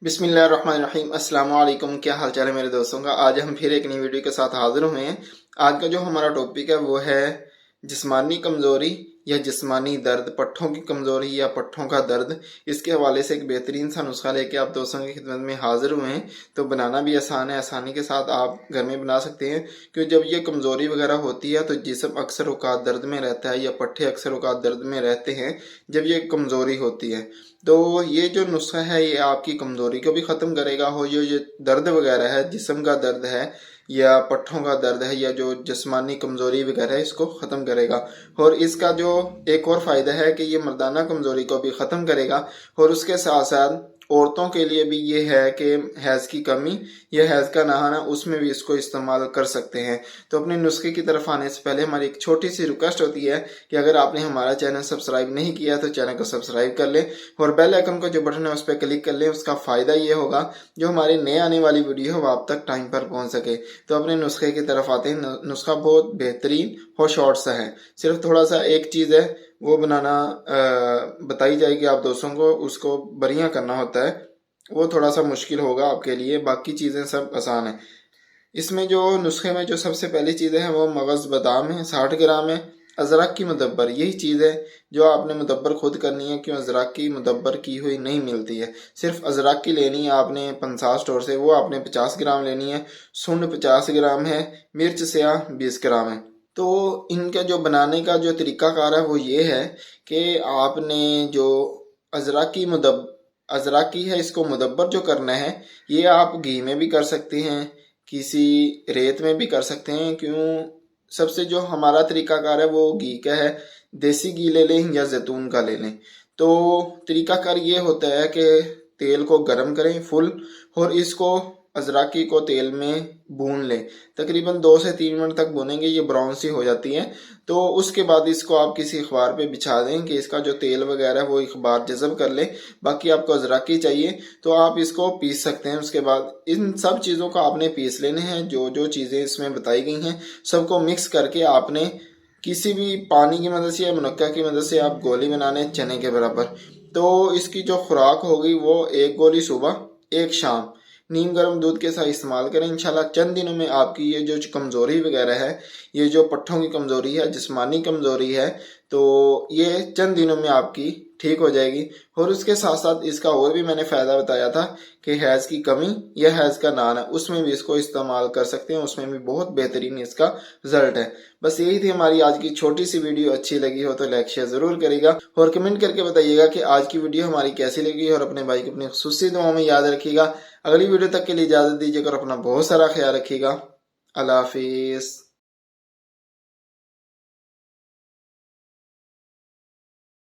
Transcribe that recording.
बिस्मिल्लाहिर्रहमानिर्रहीम। अस्सलाम वालेकुम। क्या हाल चाल है मेरे दोस्तों का। आज हम फिर एक नई वीडियो के साथ हाजिर हुए हैं। आज का जो हमारा टॉपिक है वो है जिस्मानी कमज़ोरी या जिस्मानी दर्द, पट्ठों की कमज़ोरी या पट्ठों का दर्द। इसके हवाले से एक बेहतरीन सा नुस्खा लेके आप दोस्तों की खिदमत में हाजिर हुए हैं। तो बनाना भी आसान है, आसानी के साथ आप घर में बना सकते हैं। क्योंकि जब ये कमज़ोरी वगैरह होती है तो जिस्म अक्सर औकात दर्द में रहता है या पट्ठे अक्सर औकात दर्द में रहते हैं जब ये कमज़ोरी होती है। तो ये जो नुस्खा है ये आपकी कमज़ोरी को भी ख़त्म करेगा। हो जो ये दर्द वगैरह है, जिस्म का दर्द है या पट्ठों का दर्द है या जो जिस्मानी कमज़ोरी वगैरह है, इसको ख़त्म करेगा। और इसका जो एक और फ़ायदा है कि ये मर्दाना कमज़ोरी को भी ख़त्म करेगा। और उसके साथ साथ औरतों के लिए भी ये है कि हैज़ की कमी या हैज़ का नहाना, उसमें भी इसको इस्तेमाल कर सकते हैं। तो अपने नुस्खे की तरफ आने से पहले हमारी एक छोटी सी रिक्वेस्ट होती है कि अगर आपने हमारा चैनल सब्सक्राइब नहीं किया तो चैनल को सब्सक्राइब कर लें और बेल आइकन का जो बटन है उस पर क्लिक कर लें। उसका फ़ायदा ये होगा जो हमारी नए आने वाली वीडियो है वो आप तक टाइम पर पहुंच सके। तो अपने नुस्खे की तरफ आते हैं। नुस्खा बहुत बेहतरीन और शॉर्ट सा है। सिर्फ थोड़ा सा एक चीज़ है वो बनाना बताई जाएगी आप दोस्तों को, उसको बढ़िया करना होता है। वो थोड़ा सा मुश्किल होगा आपके लिए, बाकी चीज़ें सब आसान है। इसमें जो नुस्खे में जो सबसे पहली चीज़ें हैं वो मगज़ बादाम है, 60 ग्राम है। अजरक की मुदब्बर, यही चीज़ है जो आपने मुदब्बर खुद करनी है। क्यों अजरक की मुदब्बर की हुई नहीं मिलती है। सिर्फ अजरक की लेनी है आपने पंसार स्टोर से, वो आपने 50 ग्राम लेनी है। सुंड 50 ग्राम है। मिर्च स्याह 20 ग्राम है। तो इनका जो बनाने का जो तरीक़ाकार है वो ये है कि आपने जो अजरक की है इसको मुदब्बर जो करना है ये आप घी में भी कर सकते हैं, किसी रेत में भी कर सकते हैं। क्यों सबसे जो हमारा तरीकाकार है वो घी का है। देसी घी ले लें या जैतून का ले लें। तो तरीकाकार ये होता है कि तेल को गरम करें फुल और इसको अजरकी को तेल में भून लें। तकरीबन 2 से 3 मिनट तक भूनेंगे, ये ब्राउन सी हो जाती है। तो उसके बाद इसको आप किसी अखबार पे बिछा दें कि इसका जो तेल वगैरह है वो अखबार जज़ब कर ले। बाकी आपको अजरकी चाहिए तो आप इसको पीस सकते हैं। उसके बाद इन सब चीज़ों को आपने पीस लेने हैं। जो जो चीज़ें इसमें बताई गई हैं सबको मिक्स करके आपने किसी भी पानी की मदद से या मुनक्का की मदद से आप गोली बनाने चने के बराबर। तो इसकी जो खुराक होगी वो 1 गोली सुबह 1 शाम नीम गर्म दूध के साथ इस्तेमाल करें। इंशाल्लाह चंद दिनों में आपकी ये जो कमज़ोरी वगैरह है, ये जो पट्ठों की कमज़ोरी है, जिस्मानी कमज़ोरी है, तो ये चंद दिनों में आपकी ठीक हो जाएगी। और उसके साथ साथ इसका और भी मैंने फ़ायदा बताया था कि हैज़ की कमी या हैज़ का नाना, उसमें भी इसको इस्तेमाल कर सकते हैं। उसमें भी बहुत बेहतरीन इसका रिजल्ट है। बस यही थी हमारी आज की छोटी सी वीडियो। अच्छी लगी हो तो लाइक शेयर ज़रूर करेगा और कमेंट करके बताइएगा कि आज की वीडियो हमारी कैसी लगी। और अपने भाई को अपनी खुसूसी दुआओं में याद रखिएगा। अगली वीडियो तक के लिए इजाज़त दीजिएगा और अपना बहुत सारा ख्याल रखिएगा। अल्लाह हाफिज़।